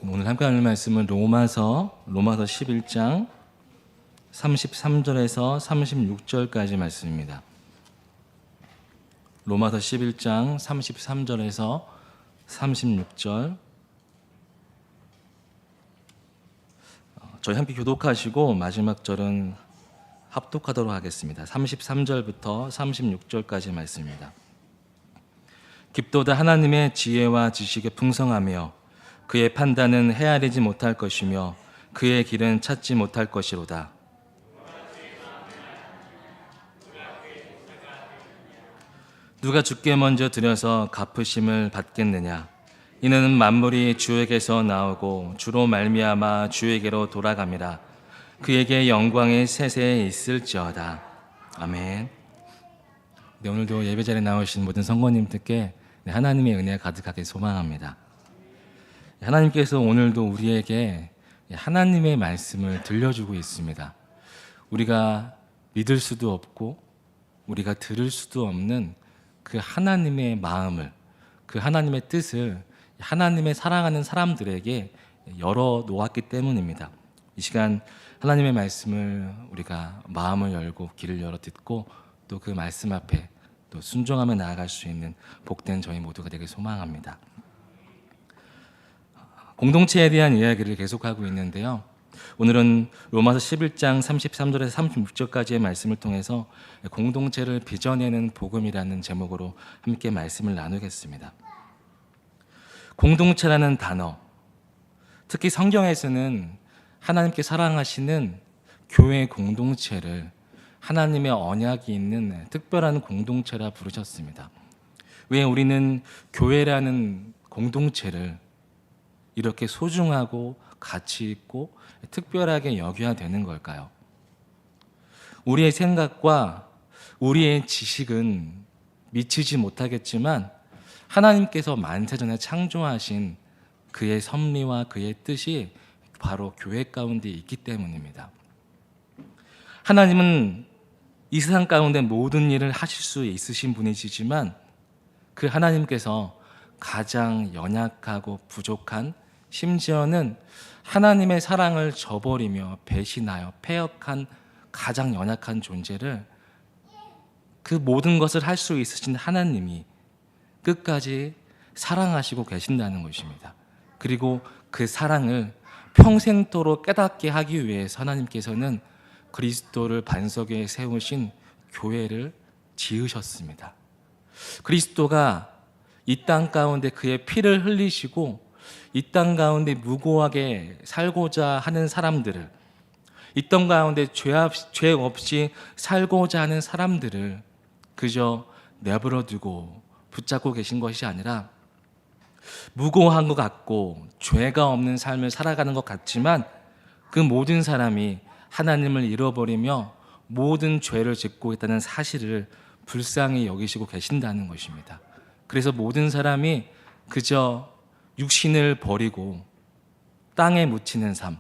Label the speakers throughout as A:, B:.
A: 오늘 함께 나눌 말씀은 로마서 11장 33절에서 36절까지 말씀입니다. 로마서 11장 33절에서 36절. 저희 함께 교독하시고 마지막 절은 합독하도록 하겠습니다. 33절부터 36절까지 말씀입니다. 깊도다 하나님의 지혜와 지식에 풍성하며 그의 판단은 헤아리지 못할 것이며 그의 길은 찾지 못할 것이로다. 누가 주께 먼저 드려서 갚으심을 받겠느냐? 이는 만물이 주에게서 나오고 주로 말미암아 주에게로 돌아갑니다. 그에게 영광이 세세에 있을지어다. 아멘. 네, 오늘도 예배자리에 나오신 모든 성도님들께 하나님의 은혜가 가득하게 소망합니다. 하나님께서 오늘도 우리에게 하나님의 말씀을 들려주고 있습니다. 우리가 믿을 수도 없고 우리가 들을 수도 없는 그 하나님의 마음을, 그 하나님의 뜻을 하나님의 사랑하는 사람들에게 열어 놓았기 때문입니다. 이 시간 하나님의 말씀을 우리가 마음을 열고 귀를 열어 듣고 또 그 말씀 앞에 또 순종하며 나아갈 수 있는 복된 저희 모두가 되길 소망합니다. 공동체에 대한 이야기를 계속하고 있는데요. 오늘은 로마서 11장 33절에서 36절까지의 말씀을 통해서 공동체를 빚어내는 복음이라는 제목으로 함께 말씀을 나누겠습니다. 공동체라는 단어, 특히 성경에서는 하나님께 사랑하시는 교회 공동체를 하나님의 언약이 있는 특별한 공동체라 부르셨습니다. 왜 우리는 교회라는 공동체를 이렇게 소중하고 가치 있고 특별하게 여겨야 되는 걸까요? 우리의 생각과 우리의 지식은 미치지 못하겠지만 하나님께서 만세전에 창조하신 그의 섭리와 그의 뜻이 바로 교회 가운데 있기 때문입니다. 하나님은 이 세상 가운데 모든 일을 하실 수 있으신 분이시지만 그 하나님께서 가장 연약하고 부족한, 심지어는 하나님의 사랑을 저버리며 배신하여 패역한 가장 연약한 존재를 그 모든 것을 할 수 있으신 하나님이 끝까지 사랑하시고 계신다는 것입니다. 그리고 그 사랑을 평생토록 깨닫게 하기 위해서 하나님께서는 그리스도를 반석 위에 세우신 교회를 지으셨습니다. 그리스도가 이 땅 가운데 그의 피를 흘리시고 이 땅 가운데 무고하게 살고자 하는 사람들을, 이 땅 가운데 죄 없이 살고자 하는 사람들을 그저 내버려 두고 붙잡고 계신 것이 아니라 무고한 것 같고 죄가 없는 삶을 살아가는 것 같지만 그 모든 사람이 하나님을 잃어버리며 모든 죄를 짓고 있다는 사실을 불쌍히 여기시고 계신다는 것입니다. 그래서 모든 사람이 그저 육신을 버리고 땅에 묻히는 삶,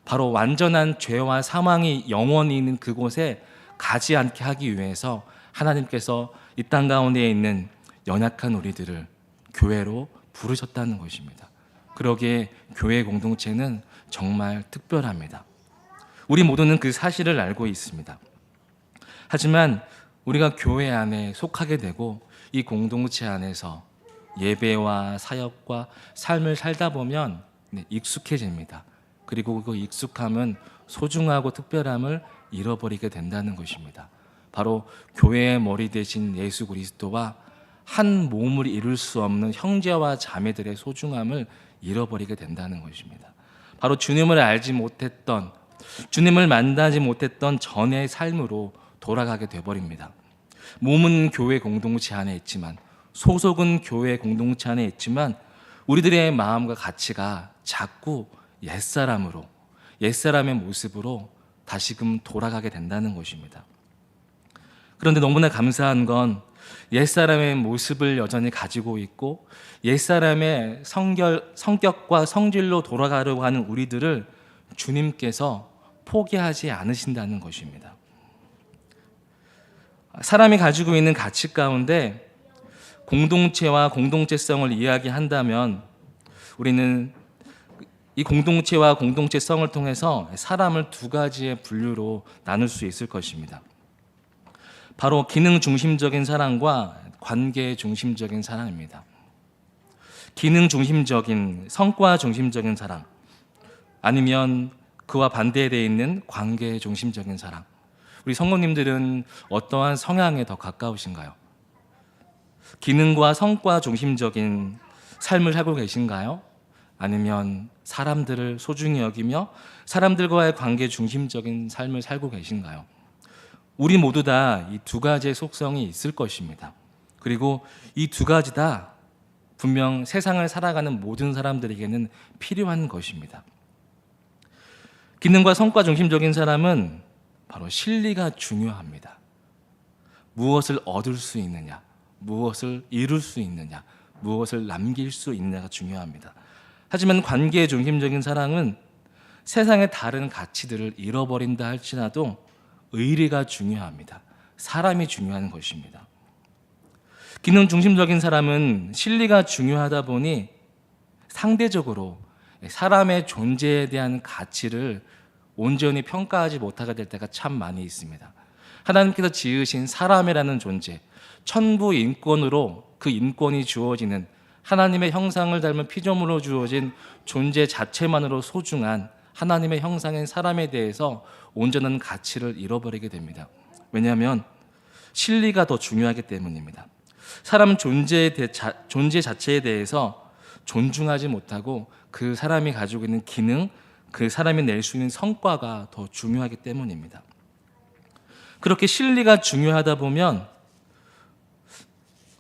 A: 바로 완전한 죄와 사망이 영원히 있는 그곳에 가지 않게 하기 위해서 하나님께서 이 땅 가운데 있는 연약한 우리들을 교회로 부르셨다는 것입니다. 그러기에 교회 공동체는 정말 특별합니다. 우리 모두는 그 사실을 알고 있습니다. 하지만 우리가 교회 안에 속하게 되고 이 공동체 안에서 예배와 사역과 삶을 살다 보면 익숙해집니다. 그리고 그 익숙함은 소중하고 특별함을 잃어버리게 된다는 것입니다. 바로 교회의 머리 대신 예수 그리스도와 한 몸을 이룰 수 없는 형제와 자매들의 소중함을 잃어버리게 된다는 것입니다. 바로 주님을 알지 못했던, 주님을 만나지 못했던 전의 삶으로 돌아가게 되어버립니다. 몸은 교회 공동체 안에 있지만, 소속은 교회 공동체 안에 있지만 우리들의 마음과 가치가 자꾸 옛사람으로, 옛사람의 모습으로 다시금 돌아가게 된다는 것입니다. 그런데 너무나 감사한 건 옛사람의 모습을 여전히 가지고 있고 옛사람의 성격과 성질로 돌아가려고 하는 우리들을 주님께서 포기하지 않으신다는 것입니다. 사람이 가지고 있는 가치 가운데 공동체와 공동체성을 이야기한다면 우리는 이 공동체와 공동체성을 통해서 사람을 두 가지의 분류로 나눌 수 있을 것입니다. 바로 기능 중심적인 사랑과 관계 중심적인 사랑입니다. 기능 중심적인, 성과 중심적인 사랑, 아니면 그와 반대되어 있는 관계 중심적인 사랑. 우리 성도님들은 어떠한 성향에 더 가까우신가요? 기능과 성과 중심적인 삶을 살고 계신가요? 아니면 사람들을 소중히 여기며 사람들과의 관계 중심적인 삶을 살고 계신가요? 우리 모두 다 이 두 가지의 속성이 있을 것입니다. 그리고 이 두 가지 다 분명 세상을 살아가는 모든 사람들에게는 필요한 것입니다. 기능과 성과 중심적인 사람은 바로 실리가 중요합니다. 무엇을 얻을 수 있느냐, 무엇을 이룰 수 있느냐, 무엇을 남길 수 있느냐가 중요합니다. 하지만 관계 중심적인 사랑은 세상의 다른 가치들을 잃어버린다 할지라도 의리가 중요합니다. 사람이 중요한 것입니다. 기능 중심적인 사람은 실리가 중요하다 보니 상대적으로 사람의 존재에 대한 가치를 온전히 평가하지 못하게 될 때가 참 많이 있습니다. 하나님께서 지으신 사람이라는 존재, 천부 인권으로 그 인권이 주어지는 하나님의 형상을 닮은 피조물로 주어진 존재 자체만으로 소중한 하나님의 형상인 사람에 대해서 온전한 가치를 잃어버리게 됩니다. 왜냐하면 실리가 더 중요하기 때문입니다. 사람 존재 자체에 대해서 존중하지 못하고 그 사람이 가지고 있는 기능, 그 사람이 낼 수 있는 성과가 더 중요하기 때문입니다. 그렇게 실리가 중요하다 보면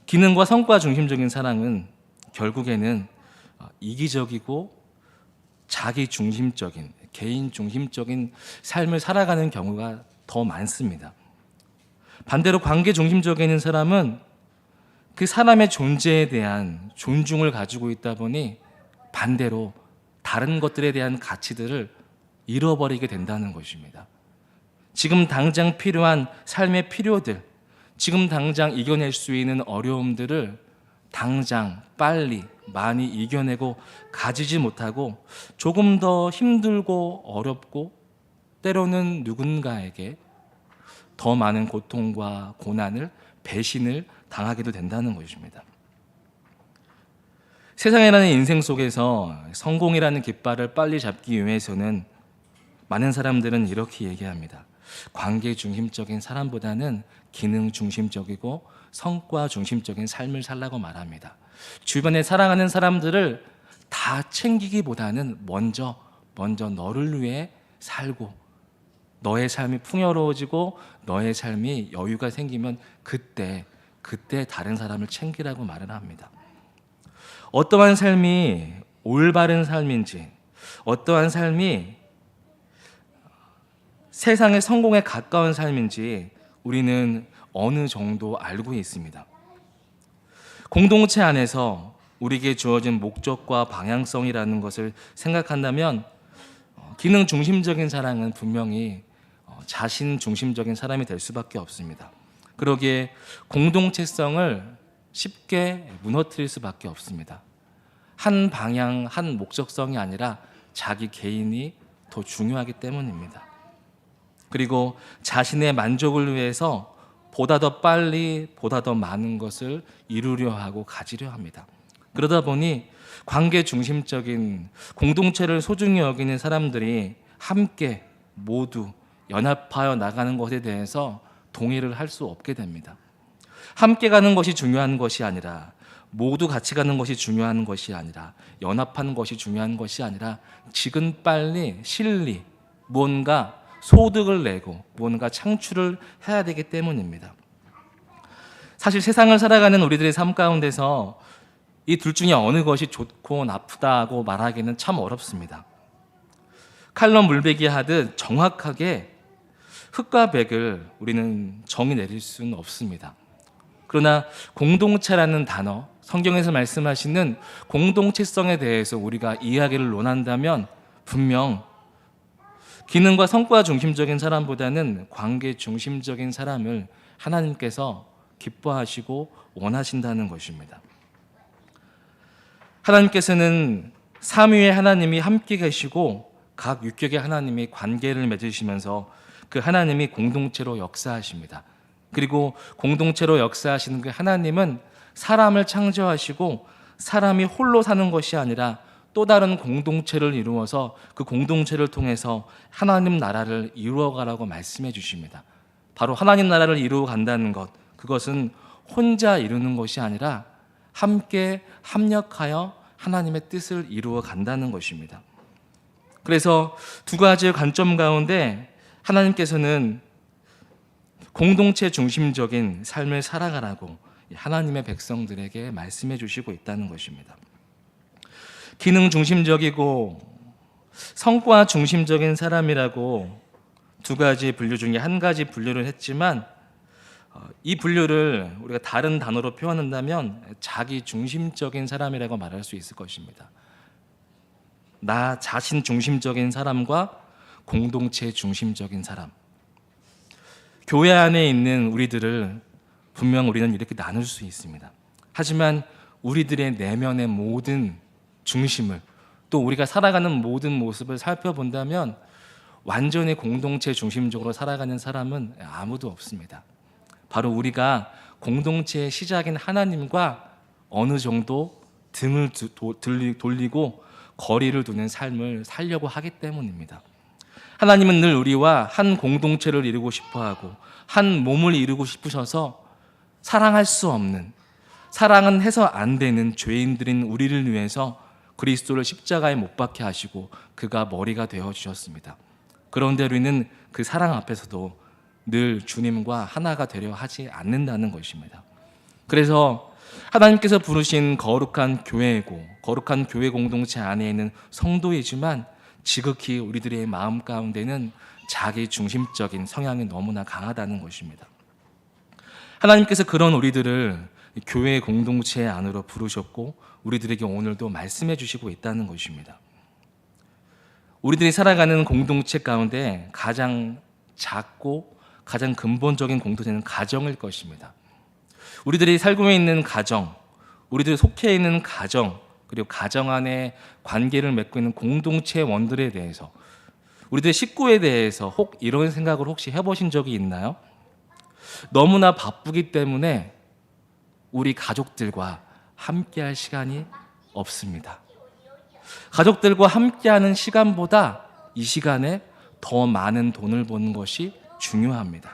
A: 기능과 성과 중심적인 사랑은 결국에는 이기적이고 자기 중심적인, 개인 중심적인 삶을 살아가는 경우가 더 많습니다. 반대로 관계 중심적인 사람은 그 사람의 존재에 대한 존중을 가지고 있다 보니 반대로 다른 것들에 대한 가치들을 잃어버리게 된다는 것입니다. 지금 당장 필요한 삶의 필요들, 지금 당장 이겨낼 수 있는 어려움들을 당장 빨리 많이 이겨내고 가지지 못하고 조금 더 힘들고 어렵고 때로는 누군가에게 더 많은 고통과 고난을, 배신을 당하게도 된다는 것입니다. 세상이라는 인생 속에서 성공이라는 깃발을 빨리 잡기 위해서는 많은 사람들은 이렇게 얘기합니다. 관계 중심적인 사람보다는 기능 중심적이고 성과 중심적인 삶을 살라고 말합니다. 주변에 사랑하는 사람들을 다 챙기기보다는 먼저 너를 위해 살고 너의 삶이 풍요로워지고 너의 삶이 여유가 생기면 그때 다른 사람을 챙기라고 말을 합니다. 어떠한 삶이 올바른 삶인지, 어떠한 삶이 세상의 성공에 가까운 삶인지 우리는 어느 정도 알고 있습니다. 공동체 안에서 우리에게 주어진 목적과 방향성이라는 것을 생각한다면 기능 중심적인 사랑은 분명히 자신 중심적인 사람이 될 수밖에 없습니다. 그러기에 공동체성을 쉽게 무너뜨릴 수밖에 없습니다. 한 방향, 한 목적성이 아니라 자기 개인이 더 중요하기 때문입니다. 그리고 자신의 만족을 위해서 보다 더 빨리, 보다 더 많은 것을 이루려 하고 가지려 합니다. 그러다 보니 관계 중심적인 공동체를 소중히 여기는 사람들이 함께 모두 연합하여 나가는 것에 대해서 동의를 할 수 없게 됩니다. 함께 가는 것이 중요한 것이 아니라, 모두 같이 가는 것이 중요한 것이 아니라, 연합하는 것이 중요한 것이 아니라 지금 빨리 실리, 뭔가 소득을 내고 뭔가 창출을 해야 되기 때문입니다. 사실 세상을 살아가는 우리들의 삶 가운데서 이 둘 중에 어느 것이 좋고 나쁘다고 말하기는 참 어렵습니다. 칼럼 물베기 하듯 정확하게 흑과 백을 우리는 정의 내릴 수는 없습니다. 그러나 공동체라는 단어, 성경에서 말씀하시는 공동체성에 대해서 우리가 이야기를 논한다면 분명 기능과 성과 중심적인 사람보다는 관계 중심적인 사람을 하나님께서 기뻐하시고 원하신다는 것입니다. 하나님께서는 삼위의 하나님이 함께 계시고 각 육격의 하나님이 관계를 맺으시면서 그 하나님이 공동체로 역사하십니다. 그리고 공동체로 역사하시는 그 하나님은 사람을 창조하시고 사람이 홀로 사는 것이 아니라 또 다른 공동체를 이루어서 그 공동체를 통해서 하나님 나라를 이루어가라고 말씀해 주십니다. 바로 하나님 나라를 이루어 간다는 것, 그것은 혼자 이루는 것이 아니라 함께 합력하여 하나님의 뜻을 이루어 간다는 것입니다. 그래서 두 가지의 관점 가운데 하나님께서는 공동체 중심적인 삶을 살아가라고 하나님의 백성들에게 말씀해 주시고 있다는 것입니다. 기능 중심적이고 성과 중심적인 사람이라고 두 가지 분류 중에 한 가지 분류를 했지만, 이 분류를 우리가 다른 단어로 표현한다면 자기 중심적인 사람이라고 말할 수 있을 것입니다. 나 자신 중심적인 사람과 공동체 중심적인 사람. 교회 안에 있는 우리들을 분명 우리는 이렇게 나눌 수 있습니다. 하지만 우리들의 내면의 모든 중심을, 또 우리가 살아가는 모든 모습을 살펴본다면 완전히 공동체 중심적으로 살아가는 사람은 아무도 없습니다. 바로 우리가 공동체의 시작인 하나님과 어느 정도 등을 돌리고 거리를 두는 삶을 살려고 하기 때문입니다. 하나님은 늘 우리와 한 공동체를 이루고 싶어하고 한 몸을 이루고 싶으셔서 사랑할 수 없는, 사랑은 해서 안 되는 죄인들인 우리를 위해서 그리스도를 십자가에 못 박게 하시고 그가 머리가 되어 주셨습니다. 그런데 우리는 그 사랑 앞에서도 늘 주님과 하나가 되려 하지 않는다는 것입니다. 그래서 하나님께서 부르신 거룩한 교회이고 거룩한 교회 공동체 안에 있는 성도이지만 지극히 우리들의 마음 가운데는 자기 중심적인 성향이 너무나 강하다는 것입니다. 하나님께서 그런 우리들을 교회 공동체 안으로 부르셨고 우리들에게 오늘도 말씀해 주시고 있다는 것입니다. 우리들이 살아가는 공동체 가운데 가장 작고 가장 근본적인 공동체는 가정일 것입니다. 우리들이 살고 있는 가정, 우리들이 속해 있는 가정, 그리고 가정 안에 관계를 맺고 있는 공동체 원들에 대해서, 우리들의 식구에 대해서 혹 이런 생각을 혹시 해보신 적이 있나요? 너무나 바쁘기 때문에 우리 가족들과 함께할 시간이 없습니다. 가족들과 함께하는 시간보다 이 시간에 더 많은 돈을 버는 것이 중요합니다.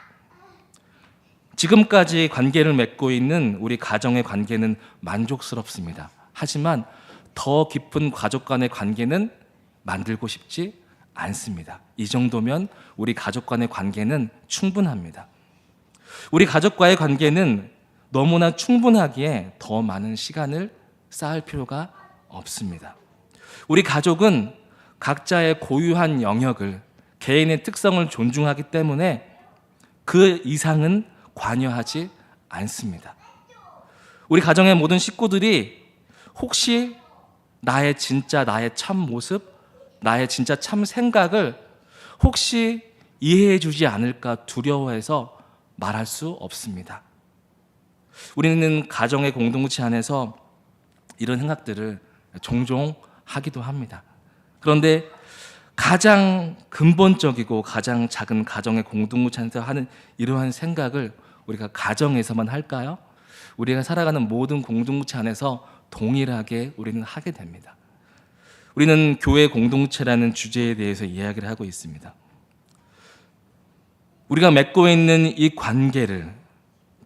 A: 지금까지 관계를 맺고 있는 우리 가정의 관계는 만족스럽습니다. 하지만 더 깊은 가족 간의 관계는 만들고 싶지 않습니다. 이 정도면 우리 가족 간의 관계는 충분합니다. 우리 가족과의 관계는 너무나 충분하기에 더 많은 시간을 쌓을 필요가 없습니다. 우리 가족은 각자의 고유한 영역을, 개인의 특성을 존중하기 때문에 그 이상은 관여하지 않습니다. 우리 가정의 모든 식구들이 혹시 나의 참 모습, 나의 진짜 참 생각을 혹시 이해해 주지 않을까 두려워해서 말할 수 없습니다. 우리는 가정의 공동체 안에서 이런 생각들을 종종 하기도 합니다. 그런데 가장 근본적이고 가장 작은 가정의 공동체 안에서 하는 이러한 생각을 우리가 가정에서만 할까요? 우리가 살아가는 모든 공동체 안에서 동일하게 우리는 하게 됩니다. 우리는 교회 공동체라는 주제에 대해서 이야기를 하고 있습니다. 우리가 맺고 있는 이 관계를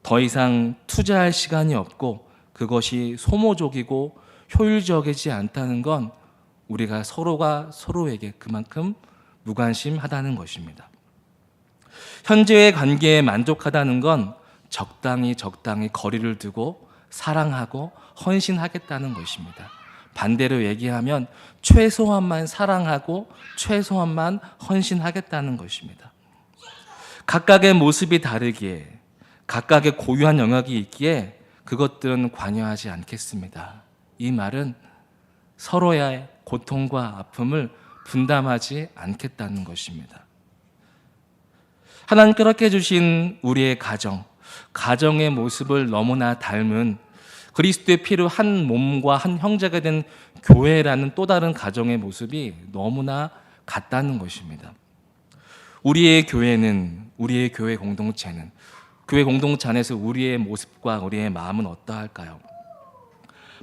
A: 더 이상 투자할 시간이 없고 그것이 소모적이고 효율적이지 않다는 건 우리가 서로가 서로에게 그만큼 무관심하다는 것입니다. 현재의 관계에 만족하다는 건 적당히 거리를 두고 사랑하고 헌신하겠다는 것입니다. 반대로 얘기하면 최소한만 사랑하고 최소한만 헌신하겠다는 것입니다. 각각의 모습이 다르기에, 각각의 고유한 영역이 있기에 그것들은 관여하지 않겠습니다. 이 말은 서로의 고통과 아픔을 분담하지 않겠다는 것입니다. 하나님께서 주신 우리의 가정의 모습을 너무나 닮은 그리스도의 피로 한 몸과 한 형제가 된 교회라는 또 다른 가정의 모습이 너무나 같다는 것입니다. 우리의 교회는, 우리의 교회 공동체는, 교회 공동체 안에서 우리의 모습과 우리의 마음은 어떠할까요?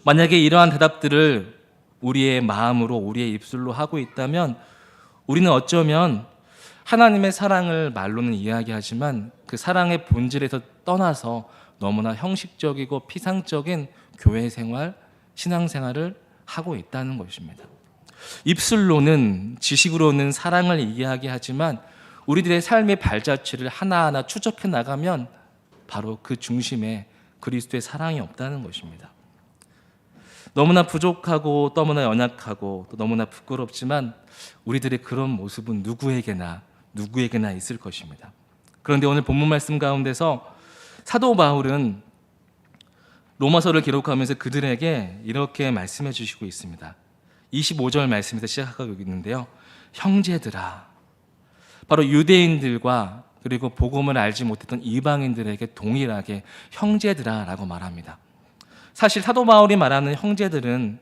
A: 만약에 이러한 대답들을 우리의 마음으로, 우리의 입술로 하고 있다면 우리는 어쩌면 하나님의 사랑을 말로는 이야기하지만 그 사랑의 본질에서 떠나서 너무나 형식적이고 피상적인 교회 생활, 신앙 생활을 하고 있다는 것입니다. 입술로는, 지식으로는 사랑을 이야기하지만 우리들의 삶의 발자취를 하나하나 추적해 나가면 바로 그 중심에 그리스도의 사랑이 없다는 것입니다. 너무나 부족하고 너무나 연약하고 또 너무나 부끄럽지만 우리들의 그런 모습은 누구에게나 있을 것입니다. 그런데 오늘 본문 말씀 가운데서 사도 바울은 로마서를 기록하면서 그들에게 이렇게 말씀해 주시고 있습니다. 25절 말씀에서 시작하고 있는데요. 형제들아, 바로 유대인들과 그리고 복음을 알지 못했던 이방인들에게 동일하게 형제들아 라고 말합니다. 사실 사도 바울이 말하는 형제들은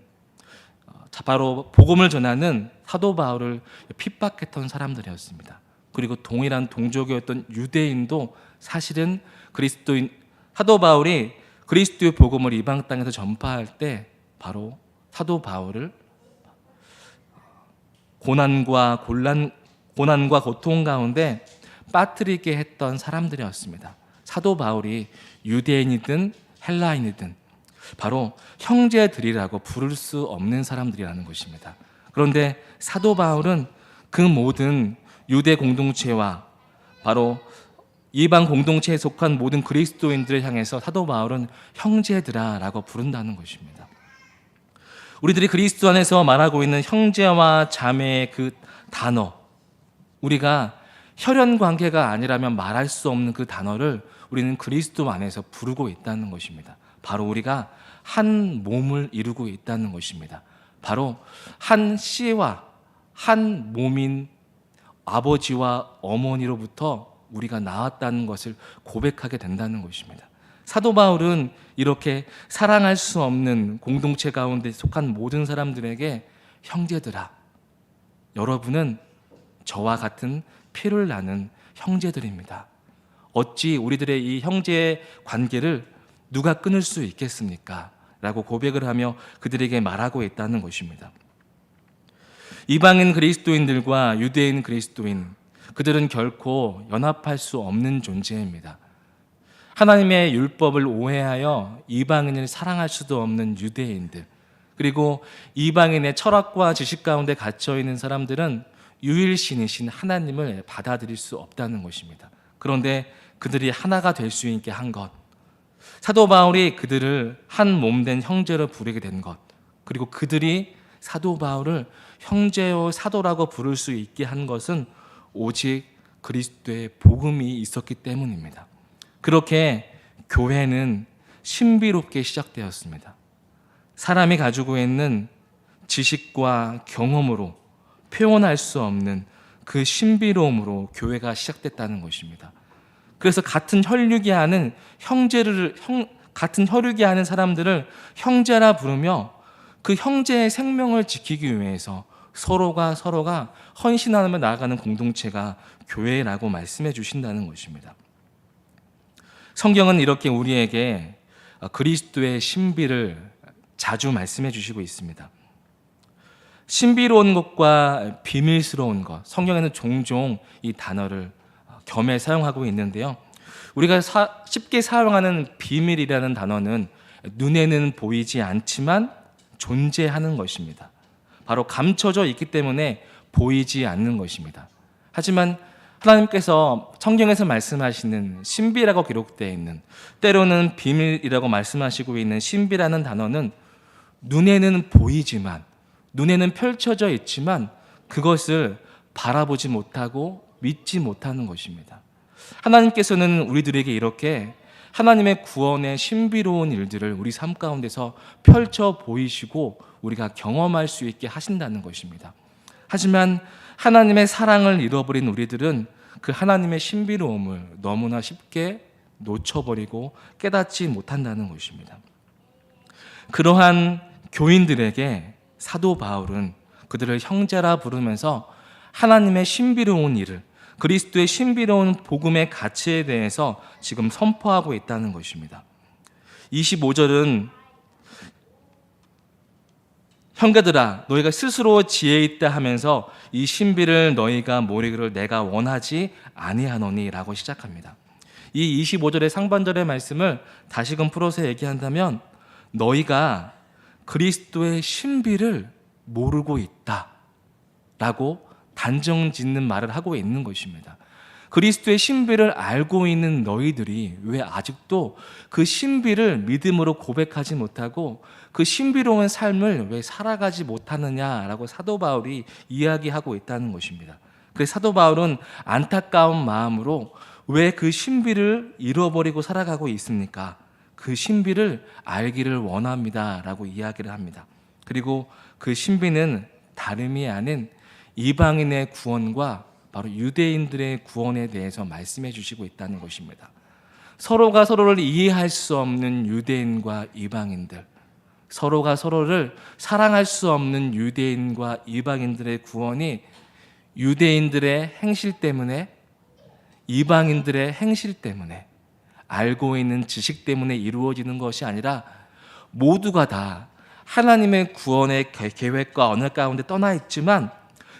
A: 바로 복음을 전하는 사도 바울을 핍박했던 사람들이었습니다. 그리고 동일한 동족이었던 유대인도 사실은 그리스도인, 사도 바울이 그리스도의 복음을 이방 땅에서 전파할 때 바로 사도 바울을 고난과 고통 가운데 빠뜨리게 했던 사람들이었습니다. 사도 바울이 유대인이든 헬라인이든 바로 형제들이라고 부를 수 없는 사람들이라는 것입니다. 그런데 사도 바울은 그 모든 유대 공동체와 바로 이방 공동체에 속한 모든 그리스도인들을 향해서 사도 바울은 형제들아라고 부른다는 것입니다. 우리들이 그리스도 안에서 말하고 있는 형제와 자매의 그 단어, 우리가 혈연 관계가 아니라면 말할 수 없는 그 단어를 우리는 그리스도 안에서 부르고 있다는 것입니다. 바로 우리가 한 몸을 이루고 있다는 것입니다. 바로 한 씨와 한 몸인 아버지와 어머니로부터 우리가 나왔다는 것을 고백하게 된다는 것입니다. 사도 바울은 이렇게 사랑할 수 없는 공동체 가운데 속한 모든 사람들에게 형제들아, 여러분은 저와 같은 피를 나는 형제들입니다. 어찌 우리들의 이 형제의 관계를 누가 끊을 수 있겠습니까? 라고 고백을 하며 그들에게 말하고 있다는 것입니다. 이방인 그리스도인들과 유대인 그리스도인, 그들은 결코 연합할 수 없는 존재입니다. 하나님의 율법을 오해하여 이방인을 사랑할 수도 없는 유대인들, 그리고 이방인의 철학과 지식 가운데 갇혀있는 사람들은 유일신이신 하나님을 받아들일 수 없다는 것입니다. 그런데 그들이 하나가 될 수 있게 한 것, 사도 바울이 그들을 한 몸된 형제로 부르게 된 것, 그리고 그들이 사도 바울을 형제요 사도라고 부를 수 있게 한 것은 오직 그리스도의 복음이 있었기 때문입니다. 그렇게 교회는 신비롭게 시작되었습니다. 사람이 가지고 있는 지식과 경험으로 표현할 수 없는 그 신비로움으로 교회가 시작됐다는 것입니다. 그래서 같은 혈육이 하는 사람들을 형제라 부르며 그 형제의 생명을 지키기 위해서 서로가 헌신하며 나아가는 공동체가 교회라고 말씀해 주신다는 것입니다. 성경은 이렇게 우리에게 그리스도의 신비를 자주 말씀해 주시고 있습니다. 신비로운 것과 비밀스러운 것, 성경에는 종종 이 단어를 겸해 사용하고 있는데요. 우리가 쉽게 사용하는 비밀이라는 단어는 눈에는 보이지 않지만 존재하는 것입니다. 바로 감춰져 있기 때문에 보이지 않는 것입니다. 하지만 하나님께서 성경에서 말씀하시는 신비라고 기록되어 있는, 때로는 비밀이라고 말씀하시고 있는 신비라는 단어는 눈에는 보이지만, 눈에는 펼쳐져 있지만 그것을 바라보지 못하고 믿지 못하는 것입니다. 하나님께서는 우리들에게 이렇게 하나님의 구원의 신비로운 일들을 우리 삶 가운데서 펼쳐 보이시고 우리가 경험할 수 있게 하신다는 것입니다. 하지만 하나님의 사랑을 잃어버린 우리들은 그 하나님의 신비로움을 너무나 쉽게 놓쳐버리고 깨닫지 못한다는 것입니다. 그러한 교인들에게 사도 바울은 그들을 형제라 부르면서 하나님의 신비로운 일을, 그리스도의 신비로운 복음의 가치에 대해서 지금 선포하고 있다는 것입니다. 25절은 형제들아 너희가 스스로 지혜 있다 하면서 이 신비를 너희가 모르기를 내가 원하지 아니하노니 라고 시작합니다. 이 25절의 상반절의 말씀을 다시금 풀어서 얘기한다면 너희가 그리스도의 신비를 모르고 있다 라고 단정짓는 말을 하고 있는 것입니다. 그리스도의 신비를 알고 있는 너희들이 왜 아직도 그 신비를 믿음으로 고백하지 못하고 그 신비로운 삶을 왜 살아가지 못하느냐라고 사도 바울이 이야기하고 있다는 것입니다. 그래서 사도 바울은 안타까운 마음으로 왜 그 신비를 잃어버리고 살아가고 있습니까? 그 신비를 알기를 원합니다라고 이야기를 합니다. 그리고 그 신비는 다름이 아닌 이방인의 구원과 바로 유대인들의 구원에 대해서 말씀해 주시고 있다는 것입니다. 서로가 서로를 이해할 수 없는 유대인과 이방인들, 서로가 서로를 사랑할 수 없는 유대인과 이방인들의 구원이 유대인들의 행실 때문에, 이방인들의 행실 때문에, 알고 있는 지식 때문에 이루어지는 것이 아니라 모두가 다 하나님의 구원의 계획과 언어 가운데 떠나 있지만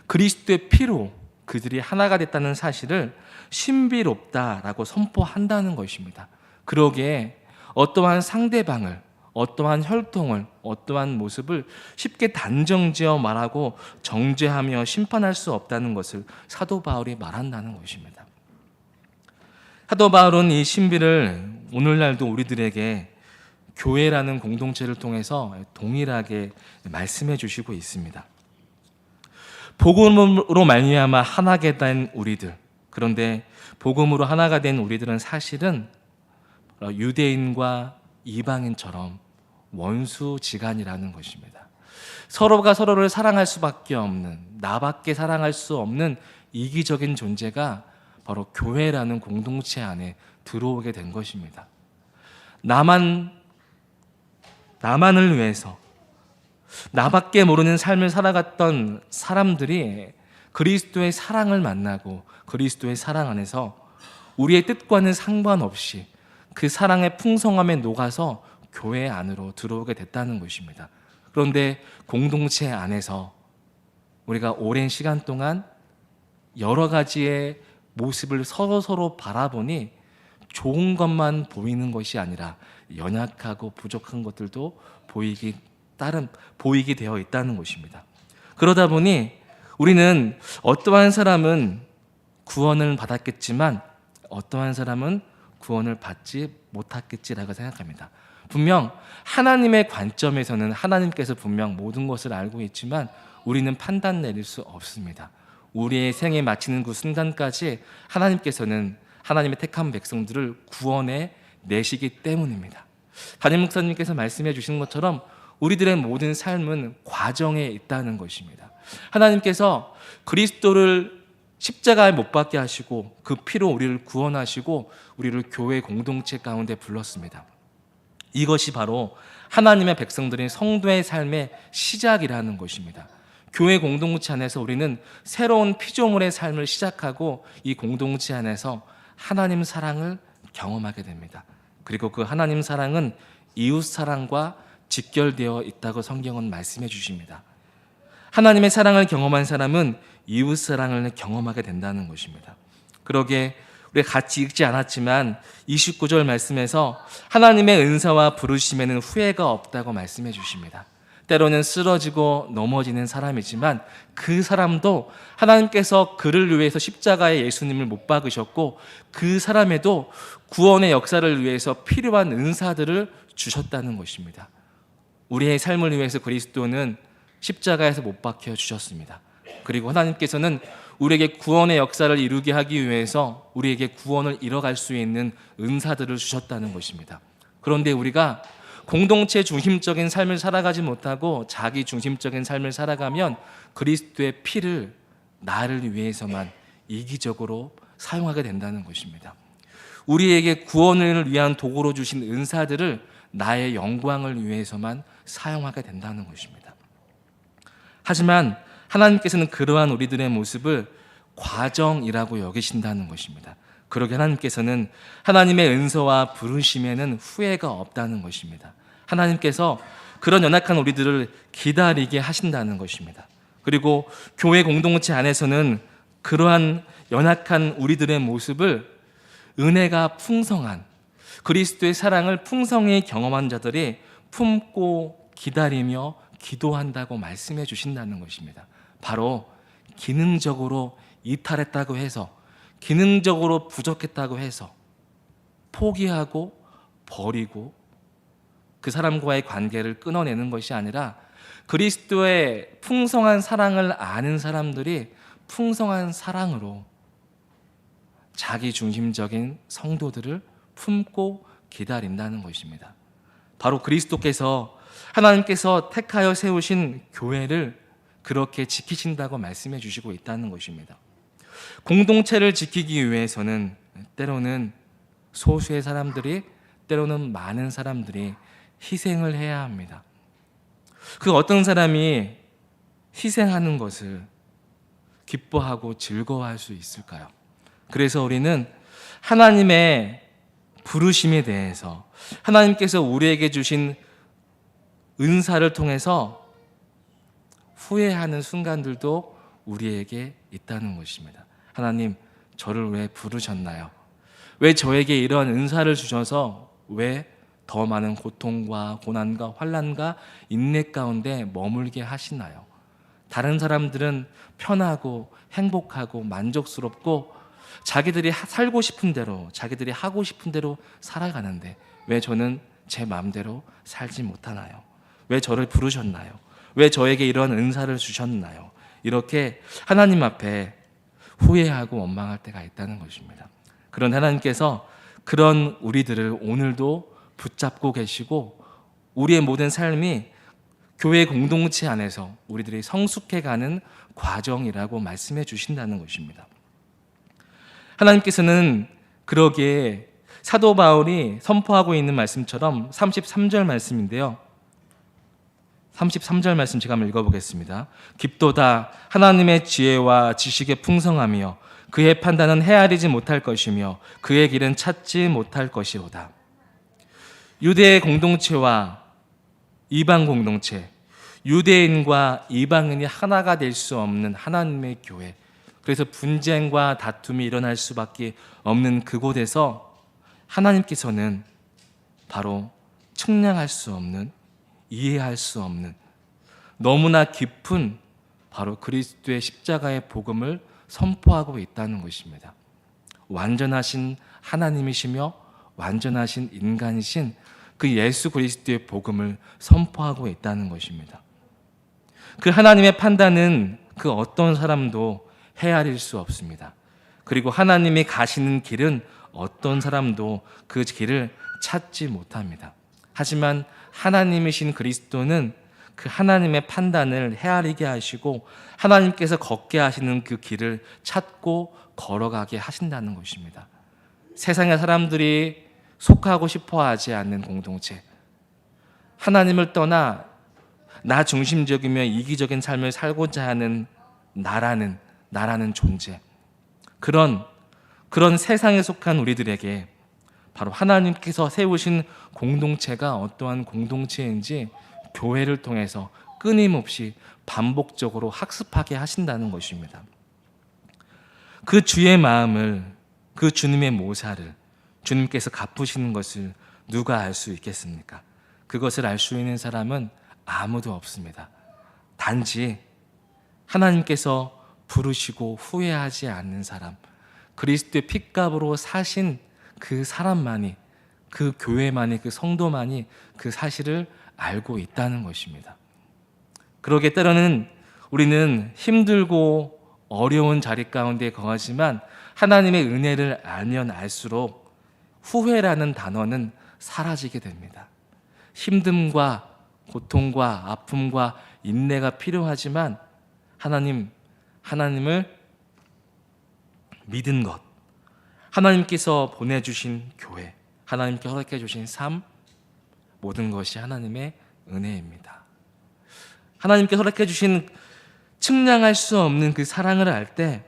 A: 그리스도의 피로 그들이 하나가 됐다는 사실을 신비롭다라고 선포한다는 것입니다. 그러기에 어떠한 상대방을, 어떠한 혈통을, 어떠한 모습을 쉽게 단정지어 말하고 정죄하며 심판할 수 없다는 것을 사도 바울이 말한다는 것입니다. 사도 바울은 이 신비를 오늘날도 우리들에게 교회라는 공동체를 통해서 동일하게 말씀해 주시고 있습니다. 복음으로 말미암아 하나가 된 우리들, 그런데 복음으로 하나가 된 우리들은 사실은 유대인과 이방인처럼 원수지간이라는 것입니다. 서로가 서로를 사랑할 수밖에 없는, 나밖에 사랑할 수 없는 이기적인 존재가 바로 교회라는 공동체 안에 들어오게 된 것입니다. 나만을 위해서 나밖에 모르는 삶을 살아갔던 사람들이 그리스도의 사랑을 만나고 그리스도의 사랑 안에서 우리의 뜻과는 상관없이 그 사랑의 풍성함에 녹아서 교회 안으로 들어오게 됐다는 것입니다. 그런데 공동체 안에서 우리가 오랜 시간 동안 여러 가지의 모습을 서로 바라보니 좋은 것만 보이는 것이 아니라 연약하고 부족한 것들도 보이게 되어 있다는 것입니다. 그러다 보니 우리는 어떠한 사람은 구원을 받았겠지만 어떠한 사람은 구원을 받지 못했겠지라고 생각합니다. 분명 하나님의 관점에서는 하나님께서 분명 모든 것을 알고 있지만 우리는 판단 내릴 수 없습니다. 우리의 생에 마치는 그 순간까지 하나님께서는 하나님의 택한 백성들을 구원해 내시기 때문입니다. 담임 목사님께서 말씀해 주신 것처럼 우리들의 모든 삶은 과정에 있다는 것입니다. 하나님께서 그리스도를 십자가에 못 박게 하시고 그 피로 우리를 구원하시고 우리를 교회 공동체 가운데 불렀습니다. 이것이 바로 하나님의 백성들인 성도의 삶의 시작이라는 것입니다. 교회 공동체 안에서 우리는 새로운 피조물의 삶을 시작하고 이 공동체 안에서 하나님 사랑을 경험하게 됩니다. 그리고 그 하나님 사랑은 이웃 사랑과 직결되어 있다고 성경은 말씀해 주십니다. 하나님의 사랑을 경험한 사람은 이웃 사랑을 경험하게 된다는 것입니다. 그러기에 우리가 같이 읽지 않았지만 29절 말씀에서 하나님의 은사와 부르심에는 후회가 없다고 말씀해 주십니다. 때로는 쓰러지고 넘어지는 사람이지만 그 사람도 하나님께서 그를 위해서 십자가에 예수님을 못 박으셨고 그 사람에도 구원의 역사를 위해서 필요한 은사들을 주셨다는 것입니다. 우리의 삶을 위해서 그리스도는 십자가에서 못 박혀 주셨습니다. 그리고 하나님께서는 우리에게 구원의 역사를 이루게 하기 위해서 우리에게 구원을 이뤄갈 수 있는 은사들을 주셨다는 것입니다. 그런데 우리가 공동체 중심적인 삶을 살아가지 못하고 자기 중심적인 삶을 살아가면 그리스도의 피를 나를 위해서만 이기적으로 사용하게 된다는 것입니다. 우리에게 구원을 위한 도구로 주신 은사들을 나의 영광을 위해서만 사용하게 된다는 것입니다. 하지만 하나님께서는 그러한 우리들의 모습을 과정이라고 여기신다는 것입니다. 그러게 하나님께서는 하나님의 은서와 부르심에는 후회가 없다는 것입니다. 하나님께서 그런 연약한 우리들을 기다리게 하신다는 것입니다. 그리고 교회 공동체 안에서는 그러한 연약한 우리들의 모습을 은혜가 풍성한 그리스도의 사랑을 풍성히 경험한 자들이 품고 기다리며 기도한다고 말씀해 주신다는 것입니다. 바로 기능적으로 이탈했다고 해서, 기능적으로 부족했다고 해서 포기하고 버리고 그 사람과의 관계를 끊어내는 것이 아니라 그리스도의 풍성한 사랑을 아는 사람들이 풍성한 사랑으로 자기 중심적인 성도들을 품고 기다린다는 것입니다. 바로 그리스도께서, 하나님께서 택하여 세우신 교회를 그렇게 지키신다고 말씀해 주시고 있다는 것입니다. 공동체를 지키기 위해서는 때로는 소수의 사람들이, 때로는 많은 사람들이 희생을 해야 합니다. 그 어떤 사람이 희생하는 것을 기뻐하고 즐거워할 수 있을까요? 그래서 우리는 하나님의 부르심에 대해서, 하나님께서 우리에게 주신 은사를 통해서 후회하는 순간들도 우리에게 있다는 것입니다. 하나님, 저를 왜 부르셨나요? 왜 저에게 이러한 은사를 주셔서 왜 더 많은 고통과 고난과 환난과 인내 가운데 머물게 하시나요? 다른 사람들은 편하고 행복하고 만족스럽고 자기들이 살고 싶은 대로, 자기들이 하고 싶은 대로 살아가는데 왜 저는 제 마음대로 살지 못하나요? 왜 저를 부르셨나요? 왜 저에게 이런 은사를 주셨나요? 이렇게 하나님 앞에 후회하고 원망할 때가 있다는 것입니다. 그런 하나님께서 그런 우리들을 오늘도 붙잡고 계시고 우리의 모든 삶이 교회 공동체 안에서 우리들이 성숙해가는 과정이라고 말씀해 주신다는 것입니다. 하나님께서는 그러기에 사도 바울이 선포하고 있는 말씀처럼 33절 말씀인데요. 33절 말씀 제가 한번 읽어보겠습니다. 깊도다 하나님의 지혜와 지식의 풍성하며 그의 판단은 헤아리지 못할 것이며 그의 길은 찾지 못할 것이로다. 유대 공동체와 이방 공동체, 유대인과 이방인이 하나가 될 수 없는 하나님의 교회, 그래서 분쟁과 다툼이 일어날 수밖에 없는 그곳에서 하나님께서는 바로 측량할 수 없는, 이해할 수 없는 너무나 깊은 바로 그리스도의 십자가의 복음을 선포하고 있다는 것입니다. 완전하신 하나님이시며 완전하신 인간이신 그 예수 그리스도의 복음을 선포하고 있다는 것입니다. 그 하나님의 판단은 그 어떤 사람도 헤아릴 수 없습니다. 그리고 하나님이 가시는 길은 어떤 사람도 그 길을 찾지 못합니다. 하지만 하나님이신 그리스도는 그 하나님의 판단을 헤아리게 하시고 하나님께서 걷게 하시는 그 길을 찾고 걸어가게 하신다는 것입니다. 세상의 사람들이 속하고 싶어하지 않는 공동체, 하나님을 떠나 나 중심적이며 이기적인 삶을 살고자 하는 나라는 존재, 그런 세상에 속한 우리들에게 바로 하나님께서 세우신 공동체가 어떠한 공동체인지 교회를 통해서 끊임없이 반복적으로 학습하게 하신다는 것입니다. 그 주의 마음을, 그 주님의 모사를 주님께서 갚으시는 것을 누가 알 수 있겠습니까? 그것을 알 수 있는 사람은 아무도 없습니다. 단지 하나님께서 부르시고 후회하지 않는 사람, 그리스도의 핏값으로 사신 그 사람만이, 그 교회만이, 그 성도만이 그 사실을 알고 있다는 것입니다. 그러게 때로는 우리는 힘들고 어려운 자리 가운데 거하지만 하나님의 은혜를 알면 알수록 후회라는 단어는 사라지게 됩니다. 힘듦과 고통과 아픔과 인내가 필요하지만 하나님을 믿은 것, 하나님께서 보내주신 교회, 하나님께 허락해 주신 삶, 모든 것이 하나님의 은혜입니다. 하나님께서 허락해 주신 측량할 수 없는 그 사랑을 알 때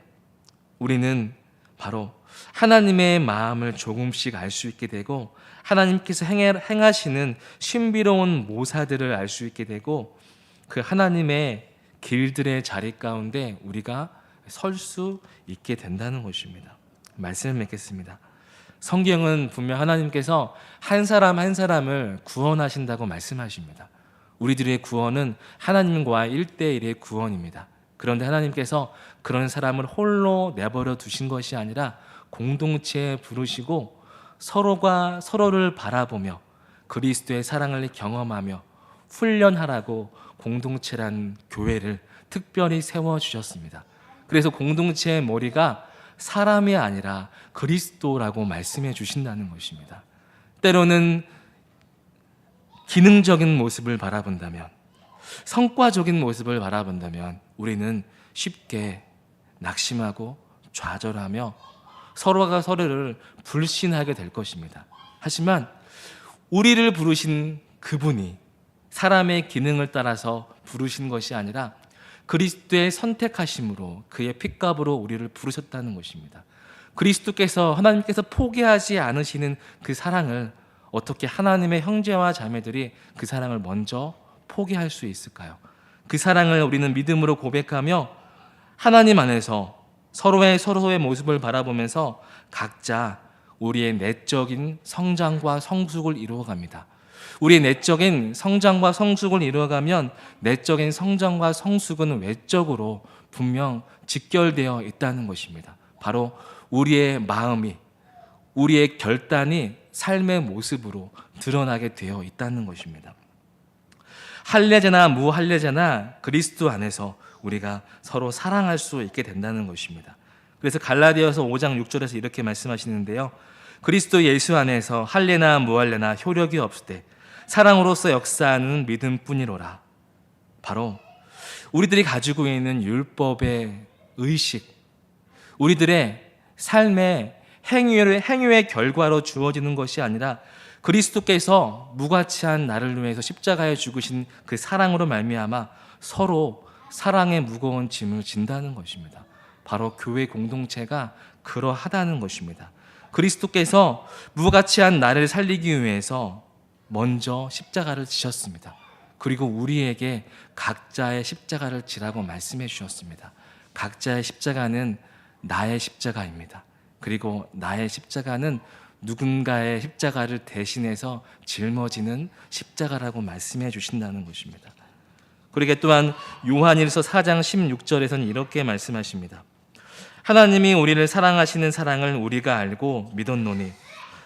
A: 우리는 바로 하나님의 마음을 조금씩 알 수 있게 되고 하나님께서 행하시는 신비로운 모사들을 알 수 있게 되고 그 하나님의 길들의 자리 가운데 우리가 설 수 있게 된다는 것입니다. 말씀을 맺겠습니다. 성경은 분명 하나님께서 한 사람 한 사람을 구원하신다고 말씀하십니다. 우리들의 구원은 하나님과 1대1의 구원입니다. 그런데 하나님께서 그런 사람을 홀로 내버려 두신 것이 아니라 공동체에 부르시고 서로가 서로를 바라보며 그리스도의 사랑을 경험하며 훈련하라고 공동체란 교회를 특별히 세워주셨습니다. 그래서 공동체의 머리가 사람이 아니라 그리스도라고 말씀해 주신다는 것입니다. 때로는 기능적인 모습을 바라본다면, 성과적인 모습을 바라본다면 우리는 쉽게 낙심하고 좌절하며 서로가 서로를 불신하게 될 것입니다. 하지만 우리를 부르신 그분이 사람의 기능을 따라서 부르신 것이 아니라 그리스도의 선택하심으로 그의 핏값으로 우리를 부르셨다는 것입니다. 그리스도께서 하나님께서 포기하지 않으시는 그 사랑을 어떻게 하나님의 형제와 자매들이 그 사랑을 먼저 포기할 수 있을까요? 그 사랑을 우리는 믿음으로 고백하며 하나님 안에서 서로의 모습을 바라보면서 각자 우리의 내적인 성장과 성숙을 이루어갑니다. 우리의 내적인 성장과 성숙을 이루어가면 내적인 성장과 성숙은 외적으로 분명 직결되어 있다는 것입니다. 바로 우리의 마음이, 우리의 결단이 삶의 모습으로 드러나게 되어 있다는 것입니다. 할례자나 무할례자나 그리스도 안에서 우리가 서로 사랑할 수 있게 된다는 것입니다. 그래서 갈라디아서 5장 6절에서 이렇게 말씀하시는데요. 그리스도 예수 안에서 할례나 무할례나 효력이 없을 때 사랑으로서 역사하는 믿음뿐이로라. 바로 우리들이 가지고 있는 율법의 의식, 우리들의 삶의 행위의 결과로 주어지는 것이 아니라 그리스도께서 무가치한 나를 위해서 십자가에 죽으신 그 사랑으로 말미암아 서로 사랑의 무거운 짐을 진다는 것입니다. 바로 교회 공동체가 그러하다는 것입니다. 그리스도께서 무가치한 나를 살리기 위해서 먼저 십자가를 지셨습니다. 그리고 우리에게 각자의 십자가를 지라고 말씀해 주셨습니다. 각자의 십자가는 나의 십자가입니다. 그리고 나의 십자가는 누군가의 십자가를 대신해서 짊어지는 십자가라고 말씀해 주신다는 것입니다. 그러게 또한 요한일서 4장 16절에서는 이렇게 말씀하십니다. 하나님이 우리를 사랑하시는 사랑을 우리가 알고 믿었노니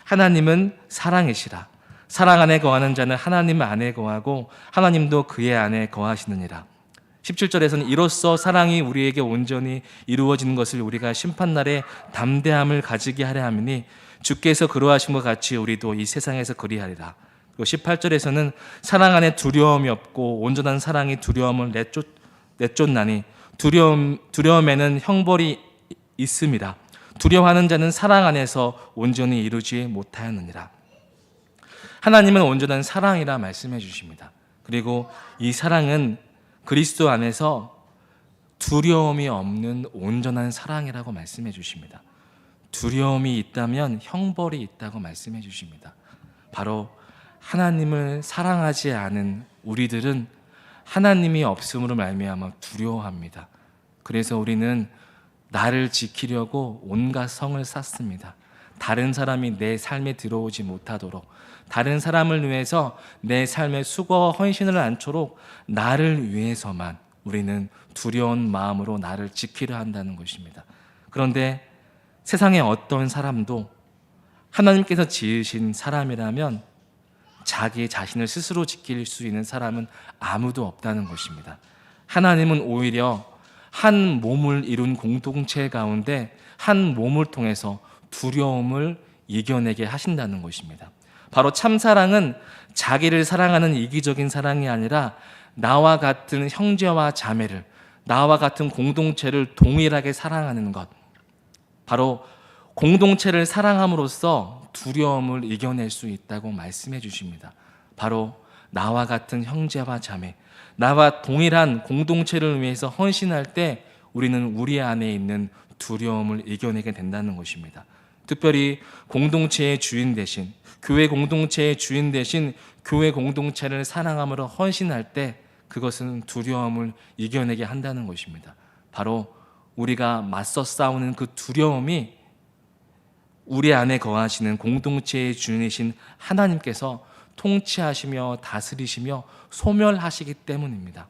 A: 하나님은 사랑이시라. 사랑 안에 거하는 자는 하나님 안에 거하고 하나님도 그의 안에 거하시느니라. 17절에서는 이로써 사랑이 우리에게 온전히 이루어지는 것을 우리가 심판날에 담대함을 가지게 하려 함이니 주께서 그러하신 것 같이 우리도 이 세상에서 그리하리라. 그리고 18절에서는 사랑 안에 두려움이 없고 온전한 사랑이 두려움을 내쫓나니 두려움에는 형벌이 있음이라. 두려워하는 자는 사랑 안에서 온전히 이루지 못하였느니라. 하나님은 온전한 사랑이라 말씀해 주십니다. 그리고 이 사랑은 그리스도 안에서 두려움이 없는 온전한 사랑이라고 말씀해 주십니다. 두려움이 있다면 형벌이 있다고 말씀해 주십니다. 바로 하나님을 사랑하지 않은 우리들은 하나님이 없음으로 말미암아 두려워합니다. 그래서 우리는 나를 지키려고 온갖 성을 쌓습니다. 다른 사람이 내 삶에 들어오지 못하도록, 다른 사람을 위해서 내 삶에 수고와 헌신을 않도록 나를 위해서만 우리는 두려운 마음으로 나를 지키려 한다는 것입니다. 그런데 세상의 어떤 사람도 하나님께서 지으신 사람이라면 자기 자신을 스스로 지킬 수 있는 사람은 아무도 없다는 것입니다. 하나님은 오히려 한 몸을 이룬 공동체 가운데 한 몸을 통해서 두려움을 이겨내게 하신다는 것입니다. 바로 참사랑은 자기를 사랑하는 이기적인 사랑이 아니라 나와 같은 형제와 자매를, 나와 같은 공동체를 동일하게 사랑하는 것, 바로 공동체를 사랑함으로써 두려움을 이겨낼 수 있다고 말씀해 주십니다. 바로 나와 같은 형제와 자매, 나와 동일한 공동체를 위해서 헌신할 때 우리는 우리 안에 있는 두려움을 이겨내게 된다는 것입니다. 특별히 공동체의 주인 대신, 교회 공동체의 주인 대신 교회 공동체를 사랑함으로 헌신할 때 그것은 두려움을 이겨내게 한다는 것입니다. 바로 우리가 맞서 싸우는 그 두려움이 우리 안에 거하시는 공동체의 주인이신 하나님께서 통치하시며 다스리시며 소멸하시기 때문입니다.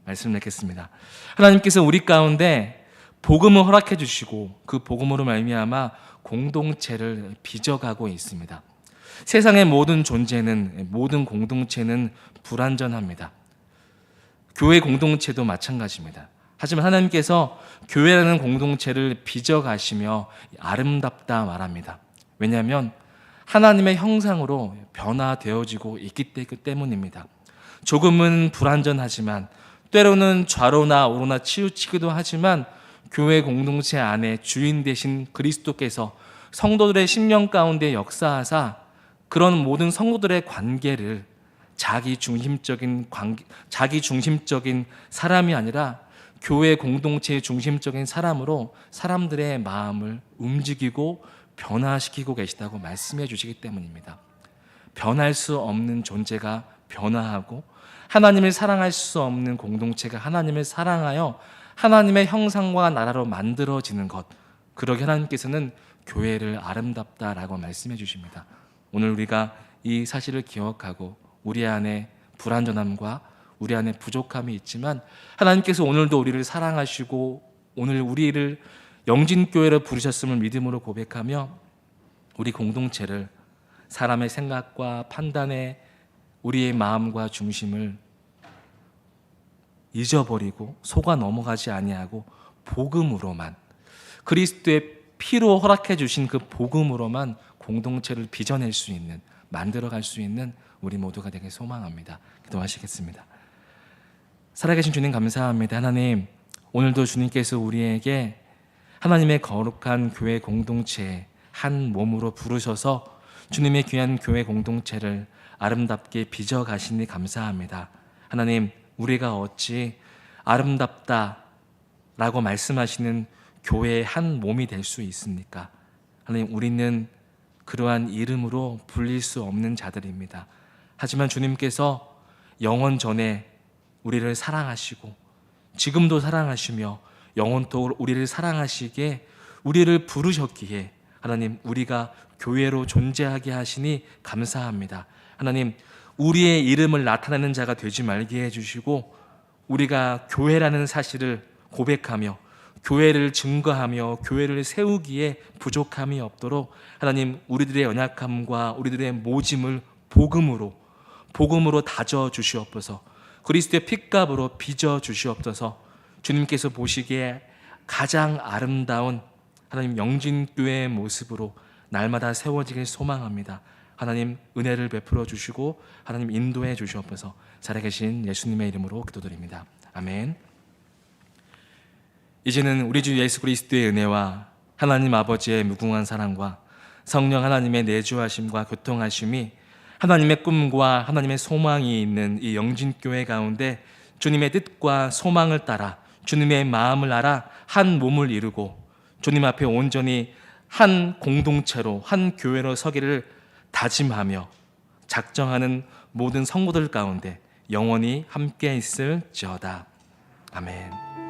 A: 말씀 읽겠습니다. 하나님께서 우리 가운데 복음을 허락해 주시고 그 복음으로 말미암아 공동체를 빚어가고 있습니다. 세상의 모든 존재는, 모든 공동체는 불완전합니다. 교회 공동체도 마찬가지입니다. 하지만 하나님께서 교회라는 공동체를 빚어가시며 아름답다 말합니다. 왜냐하면 하나님의 형상으로 변화되어지고 있기 때문입니다. 조금은 불완전하지만 때로는 좌로나 우로나 치우치기도 하지만 교회 공동체 안에 주인 되신 그리스도께서 성도들의 심령 가운데 역사하사 그런 모든 성도들의 관계를 자기 중심적인 사람이 아니라 교회 공동체의 중심적인 사람으로 사람들의 마음을 움직이고 변화시키고 계시다고 말씀해 주시기 때문입니다. 변할 수 없는 존재가 변화하고 하나님을 사랑할 수 없는 공동체가 하나님을 사랑하여 하나님의 형상과 나라로 만들어지는 것, 그러게 하나님께서는 교회를 아름답다라고 말씀해 주십니다. 오늘 우리가 이 사실을 기억하고 우리 안에 불완전함과 우리 안에 부족함이 있지만 하나님께서 오늘도 우리를 사랑하시고 오늘 우리를 영진교회로 부르셨음을 믿음으로 고백하며 우리 공동체를 사람의 생각과 판단에 우리의 마음과 중심을 잊어버리고 속아 넘어가지 아니하고 복음으로만, 그리스도의 피로 허락해 주신 그 복음으로만 공동체를 빚어낼 수 있는, 만들어갈 수 있는 우리 모두가 되길 소망합니다. 기도하시겠습니다. 살아계신 주님 감사합니다. 하나님, 오늘도 주님께서 우리에게 하나님의 거룩한 교회 공동체에 한 몸으로 부르셔서 주님의 귀한 교회 공동체를 아름답게 빚어가시니 감사합니다. 하나님, 우리가 어찌 아름답다라고 말씀하시는 교회의 한 몸이 될 수 있습니까? 하나님, 우리는 그러한 이름으로 불릴 수 없는 자들입니다. 하지만 주님께서 영원 전에 우리를 사랑하시고 지금도 사랑하시며 영원토록 우리를 사랑하시기에 우리를 부르셨기에 하나님, 우리가 교회로 존재하게 하시니 감사합니다. 하나님, 우리의 이름을 나타내는 자가 되지 말게 해주시고 우리가 교회라는 사실을 고백하며 교회를 증거하며 교회를 세우기에 부족함이 없도록 하나님, 우리들의 연약함과 우리들의 모짐을 복음으로 다져 주시옵소서. 그리스도의 핏값으로 빚어 주시옵소서. 주님께서 보시기에 가장 아름다운 하나님 영진교회의 모습으로 날마다 세워지길 소망합니다. 하나님, 은혜를 베풀어 주시고 하나님 인도해 주시옵소서. 살아계신 예수님의 이름으로 기도드립니다. 아멘. 이제는 우리 주 예수 그리스도의 은혜와 하나님 아버지의 무궁한 사랑과 성령 하나님의 내주하심과 교통하심이 하나님의 꿈과 하나님의 소망이 있는 이 영진교회 가운데 주님의 뜻과 소망을 따라 주님의 마음을 알아 한 몸을 이루고 주님 앞에 온전히 한 공동체로 한 교회로 서기를 다짐하며 작정하는 모든 성도들 가운데 영원히 함께 있을지어다. 아멘.